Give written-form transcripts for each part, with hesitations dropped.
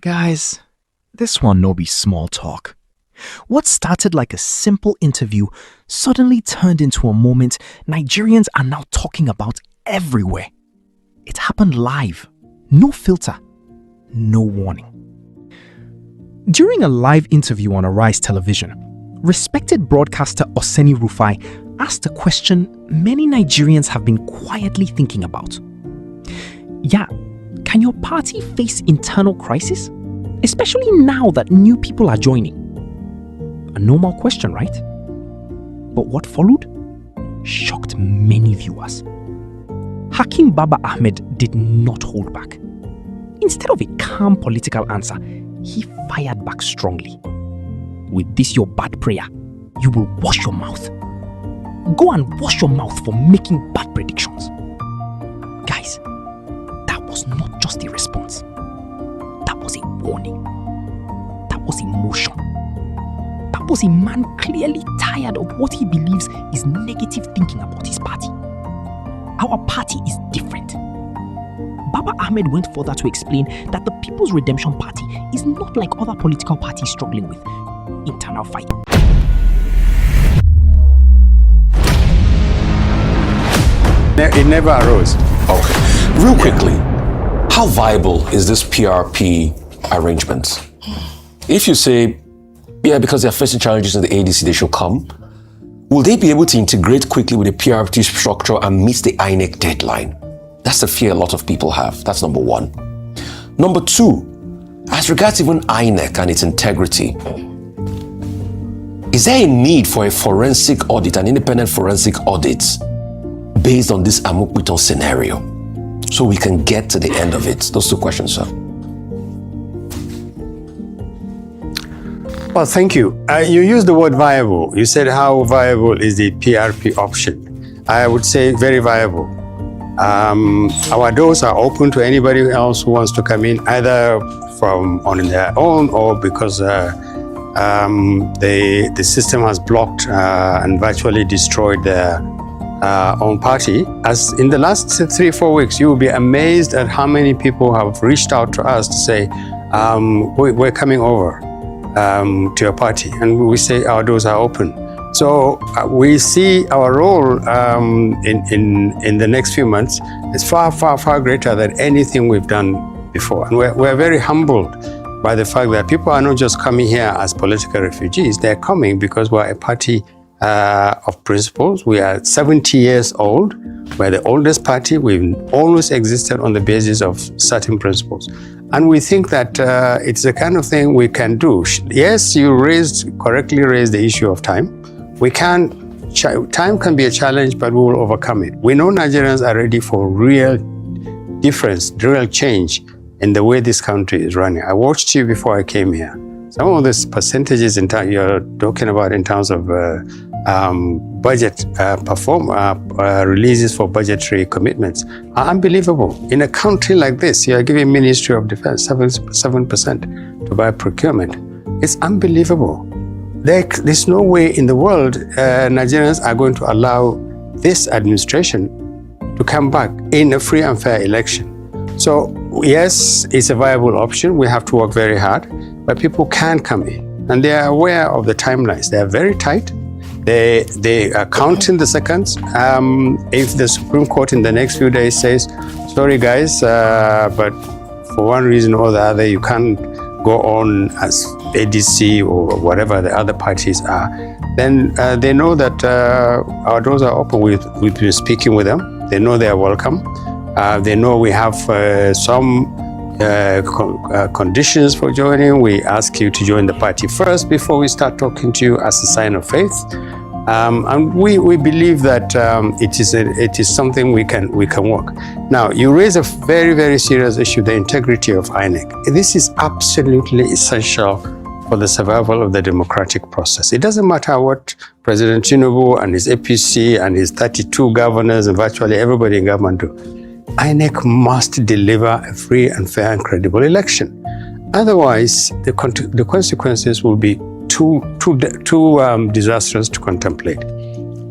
Guys, this one no be small talk. What started like a simple interview suddenly turned into a moment Nigerians are now talking about everywhere. It happened live, no filter, no warning. During a live interview on Arise Television, respected broadcaster Oseni Rufai asked a question many Nigerians have been quietly thinking about. Yeah, can your party face internal crisis? Especially now that new people are joining. A normal question, right? But what followed shocked many viewers. Hakeem Baba-Ahmed did not hold back. Instead of a calm political answer, he fired back strongly. With this your bad prayer, you will wash your mouth. Go and wash your mouth for making bad predictions. Guys, that was not just a response. That was a warning. That was emotion. That was a man clearly tired of what he believes is negative thinking about his party. Our party is different. Baba-Ahmed went further to explain that the People's Redemption Party is not like other political parties struggling with internal fight. It never arose. Okay. Real quickly, how viable is this PRP arrangement? If you say, yeah, because they're facing challenges in the ADC, they should come, will they be able to integrate quickly with the PRP structure and meet the INEC deadline? That's the fear a lot of people have. That's number one. Number two, as regards even INEC and its integrity, is there a need for a forensic audit, an independent forensic audit, based on this Amukbiton scenario, so we can get to the end of it? Those two questions, sir. Well, thank you. You used the word viable. You said how viable is the PRP option. I would say very viable. Our doors are open to anybody else who wants to come in, either from on their own or because the system has blocked and virtually destroyed their own party. As in the last 3-4 weeks, you will be amazed at how many people have reached out to us to say, we're coming over to your party, and we say our doors are open. So we see our role in the next few months is far, far, far greater than anything we've done before. And we're very humbled by the fact that people are not just coming here as political refugees. They're coming because we're a party of principles. We are 70 years old. We're the oldest party. We've always existed on the basis of certain principles. And we think that it's the kind of thing we can do. Yes, you correctly raised the issue of time. Time can be a challenge, but we will overcome it. We know Nigerians are ready for real difference, real change in the way this country is running. I watched you before I came here. Some of these percentages you're talking about in terms of budget releases for budgetary commitments are unbelievable. In a country like this, you are giving Ministry of Defense 7% to buy procurement. It's unbelievable. There's no way in the world Nigerians are going to allow this administration to come back in a free and fair election. So yes, it's a viable option. We have to work very hard, but people can come in, and they are aware of the timelines. They are very tight. They are counting the seconds. If the Supreme Court in the next few days says, sorry guys, but for one reason or the other, you can't go on as ADC or whatever the other parties are, then they know that our doors are open. We've been speaking with them. They know they are welcome. They know we have some conditions for joining. We ask you to join the party first before we start talking to you as a sign of faith. And we believe that it is something we can work. Now, you raise a very, very serious issue, the integrity of INEC. This is absolutely essential for the survival of the democratic process. It doesn't matter what President Tinubu and his APC and his 32 governors and virtually everybody in government do. INEC must deliver a free and fair and credible election. Otherwise, the consequences will be too disastrous to contemplate.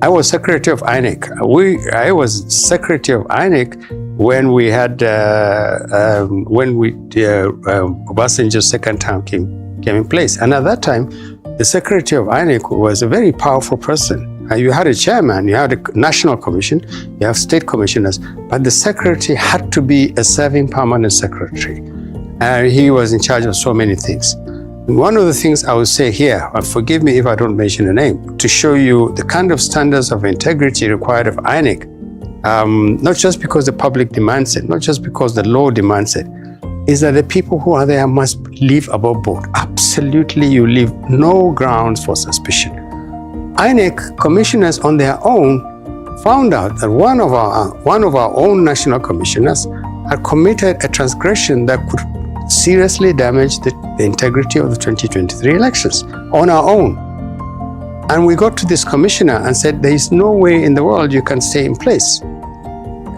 I was secretary of INEC. I was secretary of INEC when we had Obasanjo's second term came in place. And at that time, the secretary of INEC was a very powerful person. You had a chairman, you had a national commission, you have state commissioners, but the secretary had to be a serving permanent secretary. He was in charge of so many things. One of the things I would say here, and forgive me if I don't mention a name, to show you the kind of standards of integrity required of INEC, not just because the public demands it, not just because the law demands it, is that the people who are there must live above board. Absolutely, you leave no grounds for suspicion. INEC commissioners on their own found out that one of our own national commissioners had committed a transgression that could seriously damage the integrity of the 2023 elections on our own. And we got to this commissioner and said, there is no way in the world you can stay in place.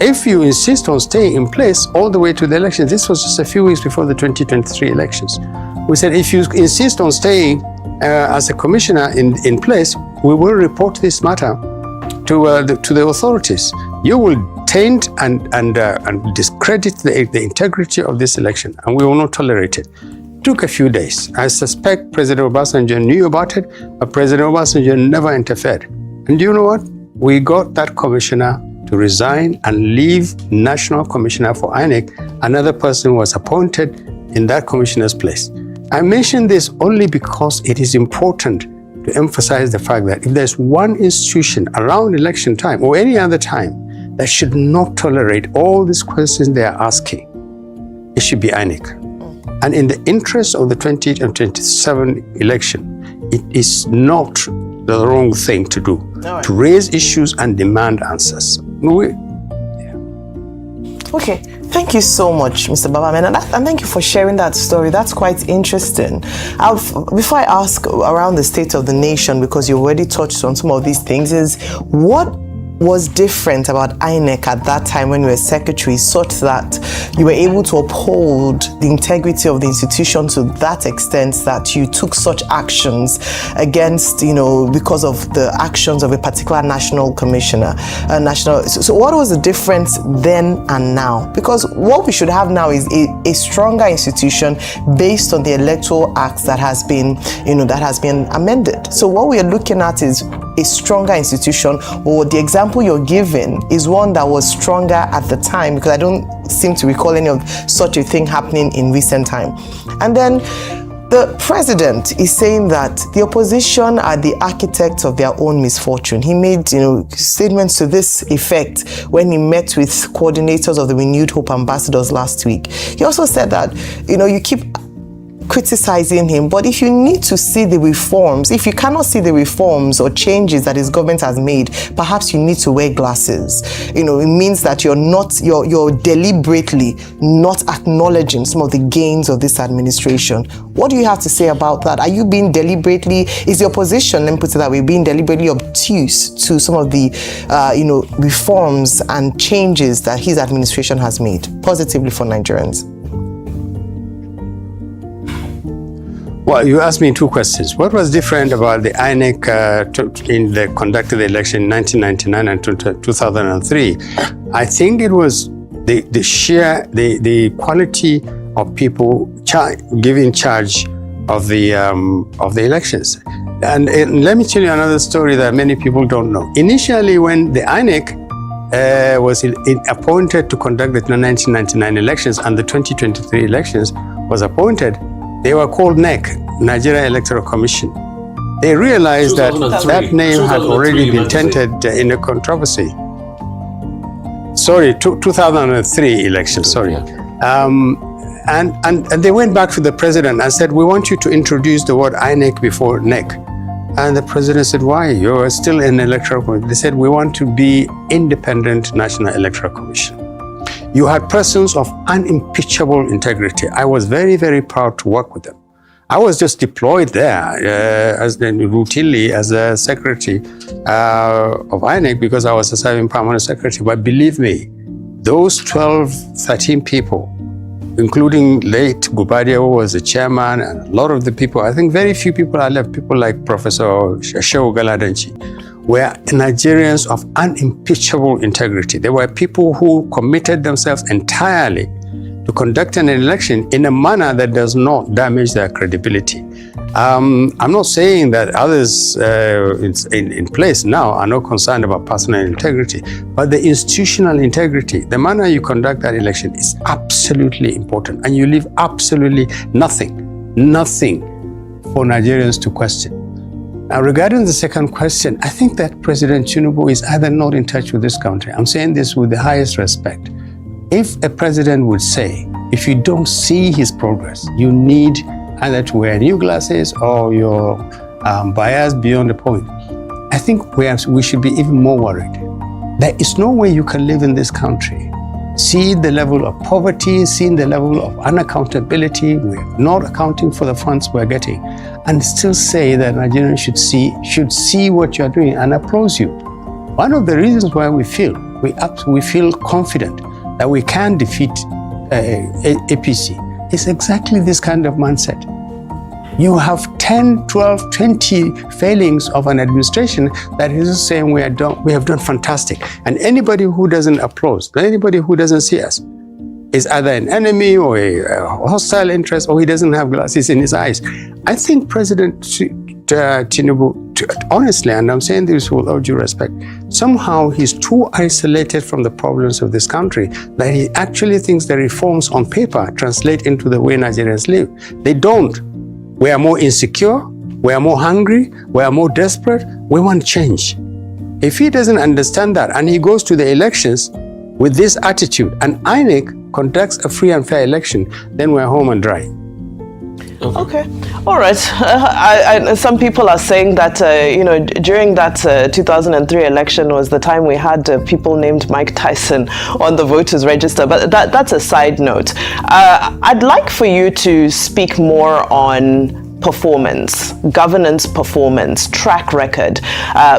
If you insist on staying in place all the way to the elections, this was just a few weeks before the 2023 elections. We said, if you insist on staying as a commissioner in place, we will report this matter to the authorities. You will taint and discredit the integrity of this election, and we will not tolerate it. It took a few days. I suspect President Obasanjo knew about it, but President Obasanjo never interfered. And do you know what? We got that commissioner to resign and leave National Commissioner for INEC. Another person was appointed in that commissioner's place. I mention this only because it is important to emphasize the fact that if there's one institution around election time or any other time that should not tolerate all these questions they are asking, it should be INEC. And in the interest of the 2027 election, it is not the wrong thing to do, to raise issues and demand answers. Okay, thank you so much, Mr. Baba-Ahmed, and thank you for sharing that story. That's quite interesting. Before I ask around the state of the nation, because you already touched on some of these things, is what was different about INEC at that time when you were secretary, such that you were able to uphold the integrity of the institution to that extent that you took such actions against, because of the actions of a particular national commissioner, So what was the difference then and now? Because what we should have now is a stronger institution based on the Electoral Act that has been, amended. So what we are looking at is a stronger institution, or the example you're giving is one that was stronger at the time, because I don't seem to recall any of such a thing happening in recent time. And then the president is saying that the opposition are the architects of their own misfortune. He made, statements to this effect when he met with coordinators of the Renewed Hope ambassadors last week. He also said that, you keep criticizing him, but if you need to see the reforms, if you cannot see the reforms or changes that his government has made, perhaps you need to wear glasses. It means that you're deliberately not acknowledging some of the gains of this administration. What do you have to say about that? Are you being deliberately, is the opposition, let me put it that way, being deliberately obtuse to some of the reforms and changes that his administration has made positively for Nigerians? Well, you asked me two questions. What was different about the INEC in the conduct of the election in 1999 and 2003? I think it was the quality of people giving charge of the elections. And let me tell you another story that many people don't know. Initially, when the INEC was appointed to conduct the 1999 elections and the 2023 elections was appointed, they were called NEC, Nigeria Electoral Commission. They realized that name had already been tainted in a controversy. Sorry, 2003 election, sorry. And they went back to the president and said, we want you to introduce the word INEC before NEC. And the president said, why? You're still an electoral commission. They said, we want to be independent National Electoral Commission. You had persons of unimpeachable integrity. I was very, very proud to work with them. I was just deployed there routinely as a secretary of INEC because I was a serving permanent secretary. But believe me, those 13 people, including late Gubadia, who was the chairman, and a lot of the people, I think very few people are left, people like Professor Shehu Galadanchi, were Nigerians of unimpeachable integrity. They were people who committed themselves entirely to conduct an election in a manner that does not damage their credibility. I'm not saying that others in place now are not concerned about personal integrity, but the institutional integrity, the manner you conduct that election is absolutely important, and you leave absolutely nothing for Nigerians to question. Now, regarding the second question, I think that President Tinubu is either not in touch with this country. I'm saying this with the highest respect. If a president would say, if you don't see his progress, you need either to wear new glasses or you're biased beyond the point, I think we should be even more worried. There is no way you can live in this country, see the level of poverty, see the level of unaccountability, we're not accounting for the funds we're getting, and still say that Nigerians should see what you're doing and applaud you. One of the reasons why we feel confident that we can defeat APC is exactly this kind of mindset. You have 10, 12, 20 failings of an administration that is saying we have done fantastic. And anybody who doesn't applaud, anybody who doesn't see us, is either an enemy or a hostile interest, or he doesn't have glasses in his eyes. I think President Tinubu, honestly, and I'm saying this with all due respect, somehow he's too isolated from the problems of this country that he actually thinks the reforms on paper translate into the way Nigerians live. They don't. We are more insecure, we are more hungry, we are more desperate, we want change. If he doesn't understand that and he goes to the elections with this attitude and INEC conducts a free and fair election, then we're home and dry. Okay, all right. Some people are saying that, during that 2003 election was the time we had people named Mike Tyson on the voters register, but that's a side note. I'd like for you to speak more on performance, governance performance, track record,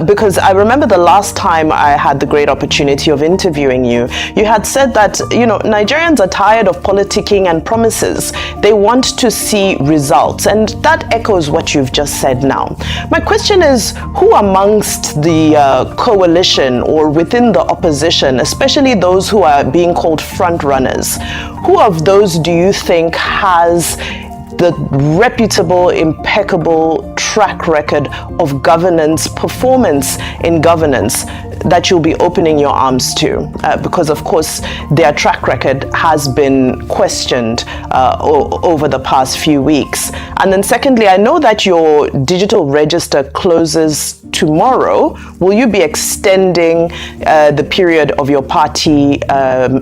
because I remember the last time I had the great opportunity of interviewing you, you had said that, Nigerians are tired of politicking and promises. They want to see results, and that echoes what you've just said now. My question is, who amongst the coalition or within the opposition, especially those who are being called front runners, who of those do you think has the reputable, impeccable track record of governance, performance in governance that you'll be opening your arms to? Because, of course, their track record has been questioned over the past few weeks. And then secondly, I know that your digital register closes tomorrow. Will you be extending the period of your party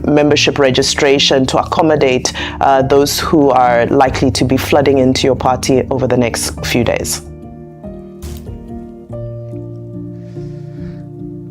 membership registration to accommodate those who are likely to be flooding into your party over the next few days?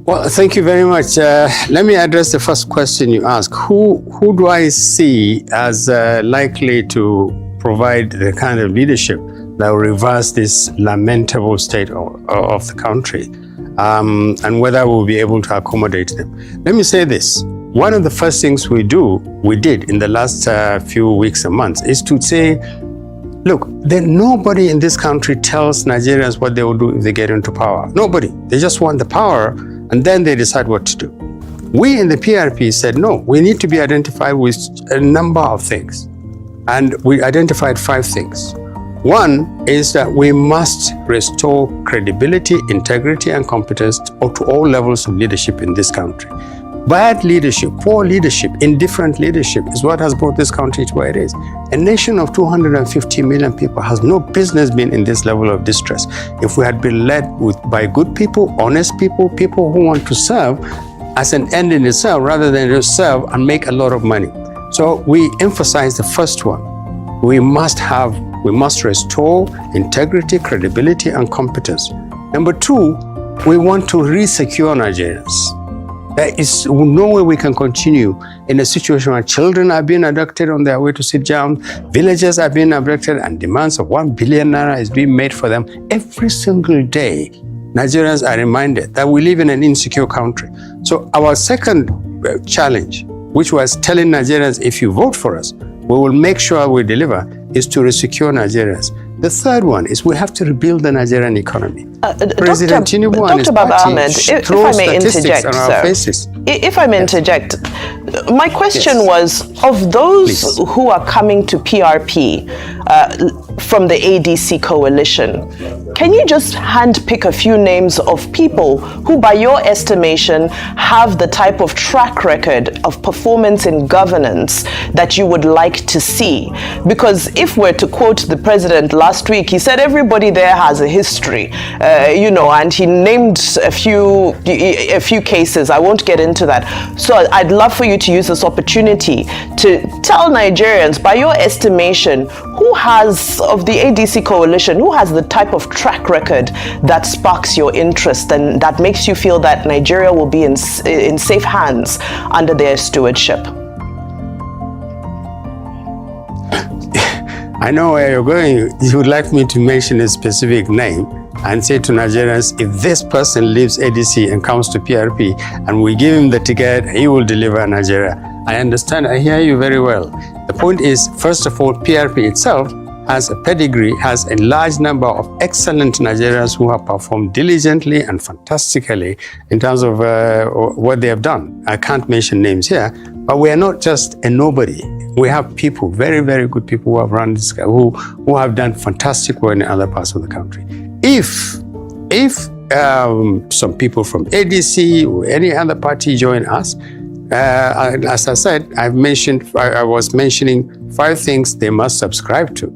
Well, thank you very much. Let me address the first question you asked. Who do I see as likely to provide the kind of leadership that will reverse this lamentable state of the country, and whether we'll be able to accommodate them? Let me say this. One of the first things we did in the last few weeks and months is to say, look, nobody in this country tells Nigerians what they will do if they get into power. Nobody. They just want the power, and then they decide what to do. We in the PRP said, no, we need to be identified with a number of things. And we identified 5 things. One is that we must restore credibility, integrity, and competence to all levels of leadership in this country. Bad leadership, poor leadership, indifferent leadership is what has brought this country to where it is. A nation of 250 million people has no business being in this level of distress. If we had been led by good people, honest people, people who want to serve as an end in itself rather than just serve and make a lot of money. So we emphasize the first one. We must restore integrity, credibility, and competence. Number 2, we want to re-secure Nigerians. There is no way we can continue in a situation where children are being abducted on their way to sit down, villagers are being abducted, and demands of 1 billion naira is being made for them every single day. Nigerians are reminded that we live in an insecure country. So our second challenge, which was telling Nigerians, if you vote for us, we will make sure we deliver, is to resecure Nigerians. The third one is we have to rebuild the Nigerian economy. Dr. President Tinubu and his Baba-Ahmed, party if I may interject, on our faces. If I may interject, my question was, of those who are coming to PRP from the ADC coalition, can you just handpick a few names of people who, by your estimation, have the type of track record of performance in governance that you would like to see? Because if we're to quote the president last week, he said everybody there has a history, and he named a few cases. I won't get into that. So I'd love for you to use this opportunity to tell Nigerians, by your estimation, who has, of the ADC coalition, who has the type of track record that sparks your interest and that makes you feel that Nigeria will be in safe hands under their stewardship? I know where you're going. You would like me to mention a specific name and say to Nigerians, if this person leaves ADC and comes to PRP and we give him the ticket, he will deliver Nigeria. I understand, I hear you very well. The point is, first of all, PRP itself has a pedigree, has a large number of excellent Nigerians who have performed diligently and fantastically in terms of what they have done. I can't mention names here, but we are not just a nobody. We have people, very, very good people who have run this, who have done fantastic work in other parts of the country. If some people from ADC or any other party join us, as I said, I was mentioning 5 things they must subscribe to.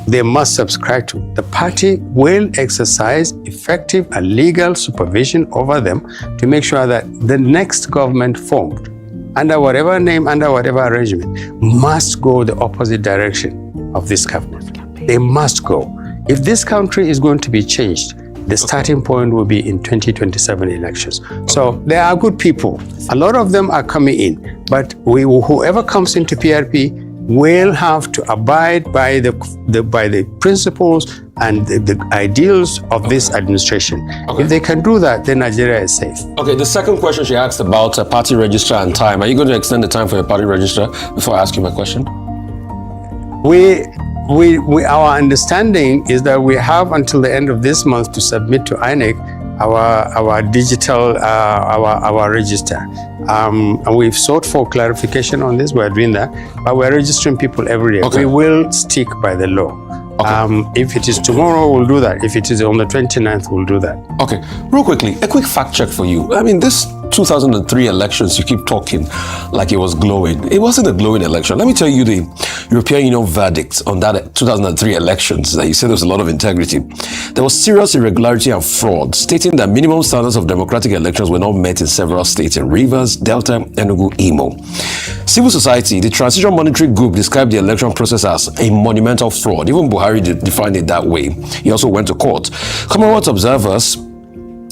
They must subscribe to. The party will exercise effective and legal supervision over them to make sure that the next government formed, under whatever name, under whatever arrangement, must go the opposite direction of this government. They must go. If this country is going to be changed, the starting point will be in 2027 elections. So there are good people. A lot of them are coming in, but whoever comes into PRP will have to abide by the principles and the ideals of this administration. Okay. If they can do that, then Nigeria is safe. Okay, the second question she asked about party register and time. Are you going to extend the time for your party register before I ask you my question? Our understanding is that we have until the end of this month to submit to INEC our digital, our register. And we've sought for clarification on this. We're doing that, but we're registering people every day. Okay. We will stick by the law. Okay. If it is tomorrow, we'll do that. If it is on the 29th, we'll do that. Okay, real quickly, a quick fact check for you. I mean, this 2003 elections, you keep talking like it was glowing. It wasn't a glowing election. Let me tell you the European Union verdict on that 2003 elections that you said there was a lot of integrity. There was serious irregularity and fraud, stating that minimum standards of democratic elections were not met in several states in Rivers, Delta, Enugu, Imo. Civil society, the Transition Monitoring Group described the election process as a monumental fraud. Even Buhari defined it that way. He also went to court. Commonwealth observers,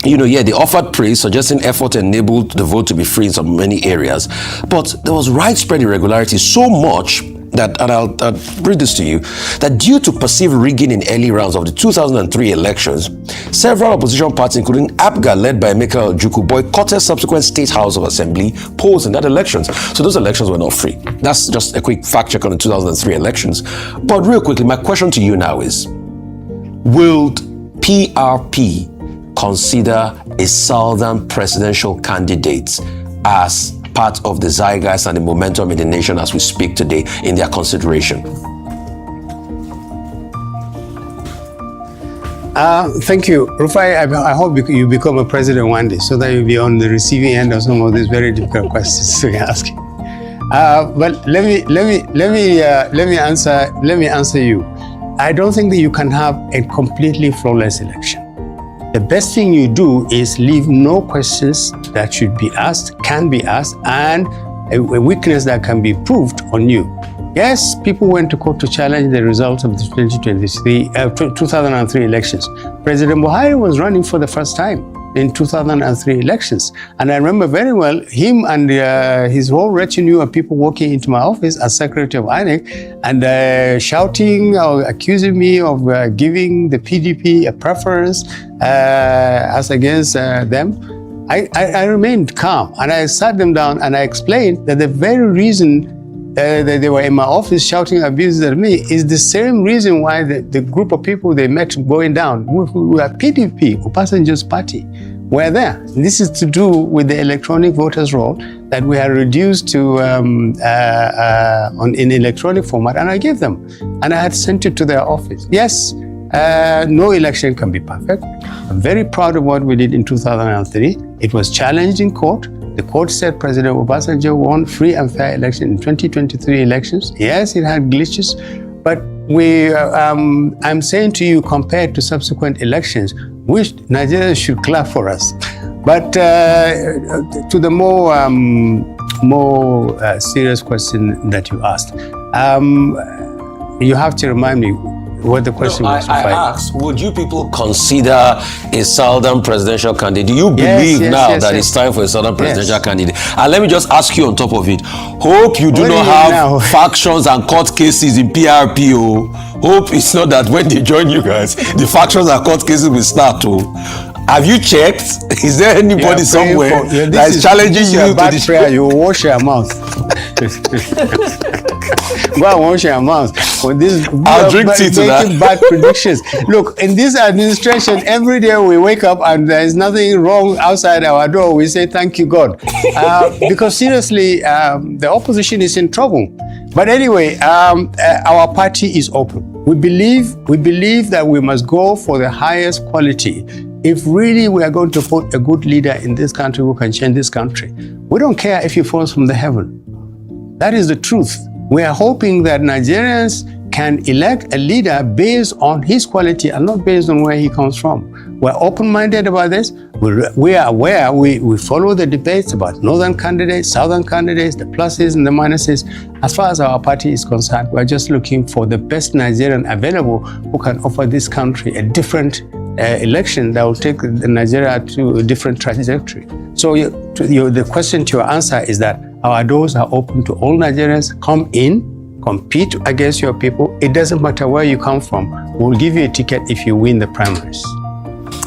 they offered praise, suggesting effort enabled the vote to be free in so many areas. But there was widespread irregularity, so much that, and I'll read this to you, that due to perceived rigging in early rounds of the 2003 elections, several opposition parties, including APGA, led by Michael Juku, boycotted subsequent State House of Assembly polls in that elections. So those elections were not free. That's just a quick fact check on the 2003 elections. But real quickly, my question to you now is, will PRP consider a southern presidential candidate as part of the zeitgeist and the momentum in the nation as we speak today in their consideration? Thank you. Rufai, I hope you become a president one day so that you'll be on the receiving end of some of these very difficult questions to ask. But let me answer you. I don't think that you can have a completely flawless election. The best thing you do is leave no questions that should be asked, can be asked, and a weakness that can be proved on you. Yes, people went to court to challenge the results of the 2003 elections. President Buhari was running for the first time in 2003 elections. And I remember very well him and his whole retinue of people walking into my office as Secretary of INEC and shouting or accusing me of giving the PDP a preference as against them. I remained calm and I sat them down and I explained that the very reason they were in my office shouting abuses at me is the same reason why the group of people they met going down, who are PDP, Obasanjo's party, were there. This is to do with the electronic voters roll that we had reduced to in electronic format, and I gave them, and I had sent it to their office. Yes, no election can be perfect. I'm very proud of what we did in 2003. It was challenged in court. The court said President Obasanjo won free and fair election in 2023 elections. Yes, it had glitches, but I'm saying to you, compared to subsequent elections, which Nigerians should clap for us. But to the more serious question that you asked, you have to remind me what the question was. I asked, would you people consider a Southern presidential candidate? Do you believe that it's time for a Southern presidential candidate? And let me just ask you on top of it, hope you do not have factions and court cases in PRPO. Hope it's not that when they join you guys, the factions and court cases will start to. Have you checked? Is there anybody somewhere that is challenging you to this prayer? You wash your mouth. Go and wash your mouth. I'll drink tea to that. Bad predictions. Look, in this administration, every day we wake up and there is nothing wrong outside our door. We say, thank you, God. Because seriously, the opposition is in trouble. But anyway, our party is open. We believe that we must go for the highest quality. If really we are going to put a good leader in this country who can change this country, we don't care if he falls from the heaven. That is the truth. We are hoping that Nigerians can elect a leader based on his quality and not based on where he comes from. We're open-minded about this. We are aware, we follow the debates about northern candidates, southern candidates, the pluses and the minuses. As far as our party is concerned, we're just looking for the best Nigerian available who can offer this country a different election that will take Nigeria to a different trajectory. So the question to your answer is that our doors are open to all Nigerians. Come in, compete against your people. It doesn't matter where you come from. We'll give you a ticket if you win the primaries.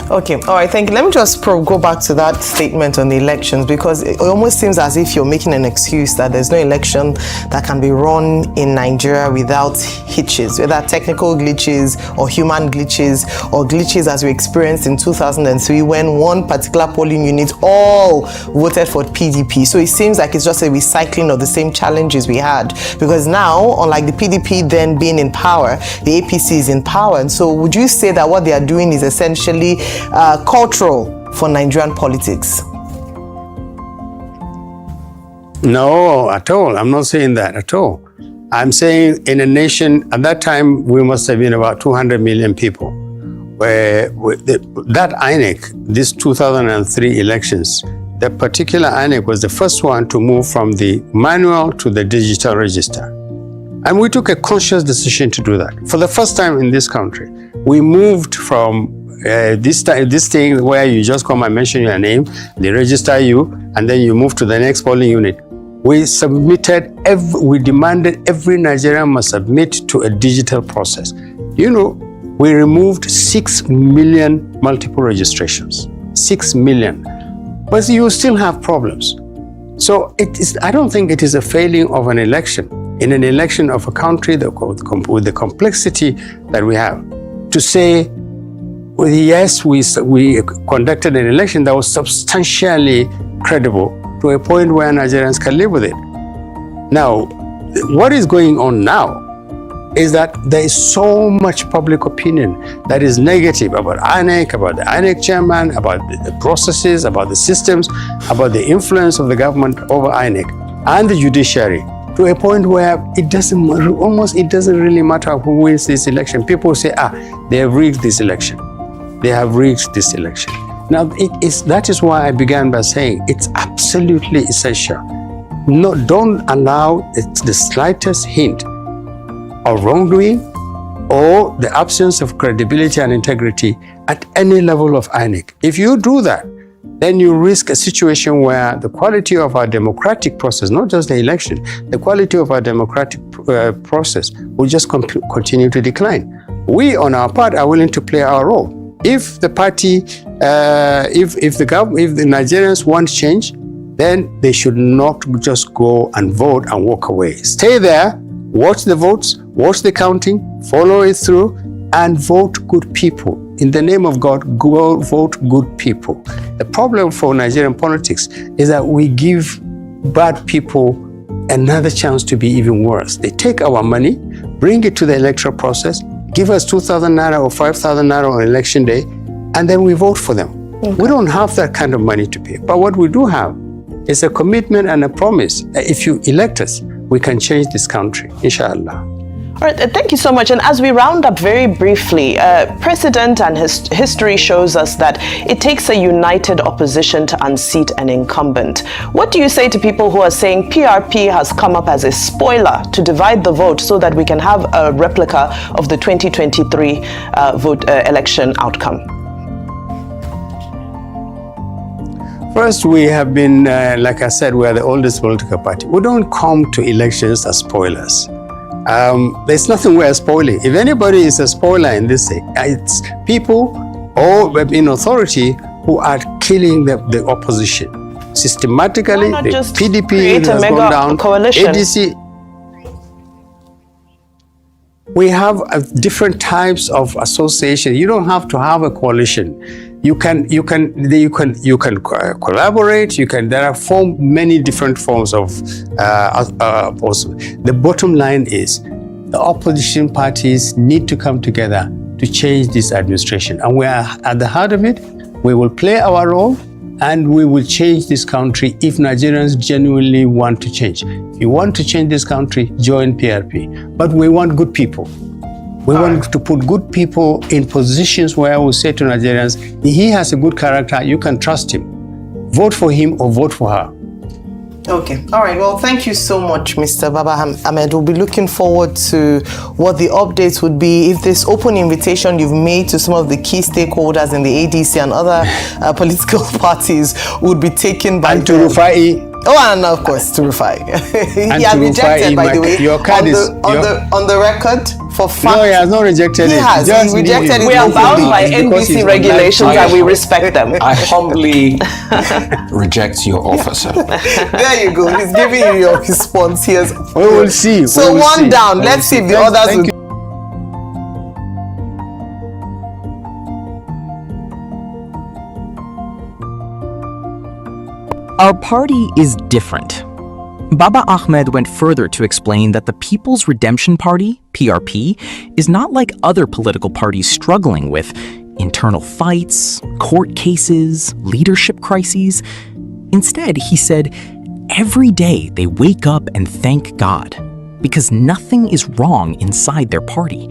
Okay, all right, thank you. Let me just go back to that statement on the elections, because it almost seems as if you're making an excuse that there's no election that can be run in Nigeria without hitches, whether technical glitches or human glitches or glitches as we experienced in 2003 when one particular polling unit all voted for PDP. So it seems like it's just a recycling of the same challenges we had, because now, unlike the PDP then being in power, the APC is in power. And so would you say that what they are doing is essentially cultural for Nigerian politics? No, at all. I'm not saying that at all. I'm saying in a nation, at that time, we must have been about 200 million people. Where that INEC, this 2003 elections, that particular INEC was the first one to move from the manual to the digital register. And we took a conscious decision to do that. For the first time in this country, we moved from this thing where you just come and mention your name, they register you, and then you move to the next polling unit. We demanded every Nigerian must submit to a digital process. You know, we removed 6 million multiple registrations, 6 million. But you still have problems. So I don't think it is a failing of an election, in an election of a country with the complexity that we have, to say, well, yes, we conducted an election that was substantially credible to a point where Nigerians can live with it. Now, what is going on now is that there is so much public opinion that is negative about INEC, about the INEC chairman, about the processes, about the systems, about the influence of the government over INEC and the judiciary, to a point where it doesn't really matter who wins this election. People say, they have rigged this election. They have rigged this election. Now, that is why I began by saying it's absolutely essential. No, don't allow the slightest hint of wrongdoing or the absence of credibility and integrity at any level of INEC. If you do that, then you risk a situation where the quality of our democratic process, not just the election, the quality of our democratic process will just continue to decline. We, on our part, are willing to play our role. If the party, if the Nigerians want change, then they should not just go and vote and walk away. Stay there, watch the votes, watch the counting, follow it through, and vote good people. In the name of God, go vote good people. The problem for Nigerian politics is that we give bad people another chance to be even worse. They take our money, bring it to the electoral process, give us 2,000 naira or 5,000 naira on election day, and then we vote for them. Okay. We don't have that kind of money to pay. But what we do have is a commitment and a promise that if you elect us, we can change this country, inshallah. All right, thank you so much. And as we round up very briefly, precedent and history shows us that it takes a united opposition to unseat an incumbent. What do you say to people who are saying PRP has come up as a spoiler to divide the vote so that we can have a replica of the 2023 election outcome? First, we have been, like I said, we are the oldest political party. We don't come to elections as spoilers. There's nothing we're spoiling. If anybody is a spoiler in this thing, it's people or in authority who are killing the opposition systematically. The PDP has gone down. Coalition? ADC. We have different types of association. You don't have to have a coalition. You can collaborate. There are many different forms of opposition. The bottom line is the opposition parties need to come together to change this administration, and we are at the heart of it. We will play our role, and we will change this country if Nigerians genuinely want to change. If you want to change this country, join PRP. But we want good people. We want to put good people in positions where I will say to Nigerians, he has a good character, you can trust him. Vote for him or vote for her. Okay. All right. Well, thank you so much, Mr. Baba-Ahmed. We'll be looking forward to what the updates would be if this open invitation you've made to some of the key stakeholders in the ADC and other political parties would be taken by and to Rufai. Oh, and of course, to Rufai. He has rejected, by the way, your card on the record for fact. No, he has not rejected it. He has. He rejected it. We are bound by NBC regulations and we respect them. I humbly reject your offer, sir. There you go. He's giving you your response here. We will see. So one down. Let's see if the others will. Our party is different. Baba-Ahmed went further to explain that the People's Redemption Party, PRP, is not like other political parties struggling with internal fights, court cases, leadership crises. Instead, he said, every day they wake up and thank God because nothing is wrong inside their party.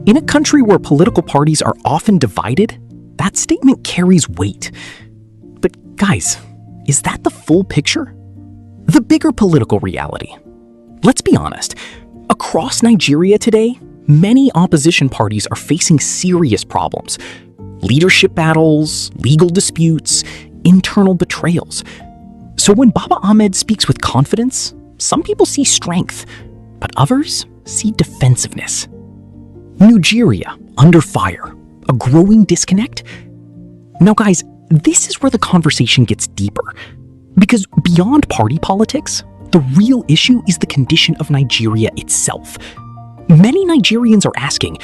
In a country where political parties are often divided, that statement carries weight. But guys, is that the full picture? The bigger political reality. Let's be honest, across Nigeria today, many opposition parties are facing serious problems. Leadership battles, legal disputes, internal betrayals. So when Baba-Ahmed speaks with confidence, some people see strength, but others see defensiveness. Nigeria under fire, a growing disconnect. Now guys, this is where the conversation gets deeper. Because beyond party politics, the real issue is the condition of Nigeria itself. Many Nigerians are asking,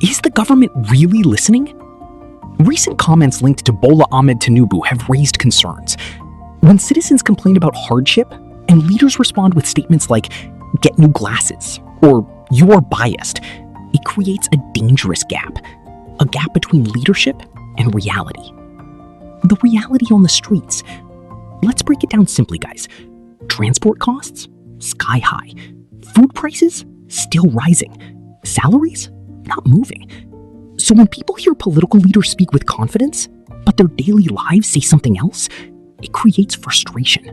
is the government really listening? Recent comments linked to Bola Ahmed Tinubu have raised concerns. When citizens complain about hardship and leaders respond with statements like, get new glasses, or you are biased, it creates a dangerous gap. A gap between leadership and reality. The reality on the streets. Let's break it down simply, guys. Transport costs? Sky high. Food prices? Still rising. Salaries? Not moving. So when people hear political leaders speak with confidence, but their daily lives say something else, it creates frustration.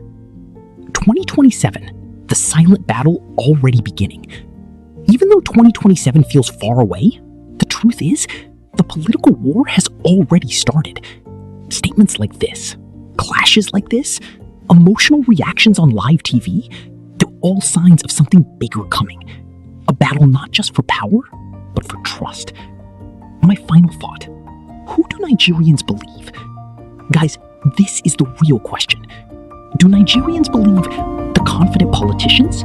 2027, the silent battle already beginning. Even though 2027 feels far away, the truth is, the political war has already started. Statements like this, clashes like this, emotional reactions on live TV, they're all signs of something bigger coming. A battle not just for power, but for trust. My final thought, who do Nigerians believe? Guys, this is the real question. Do Nigerians believe the confident politicians?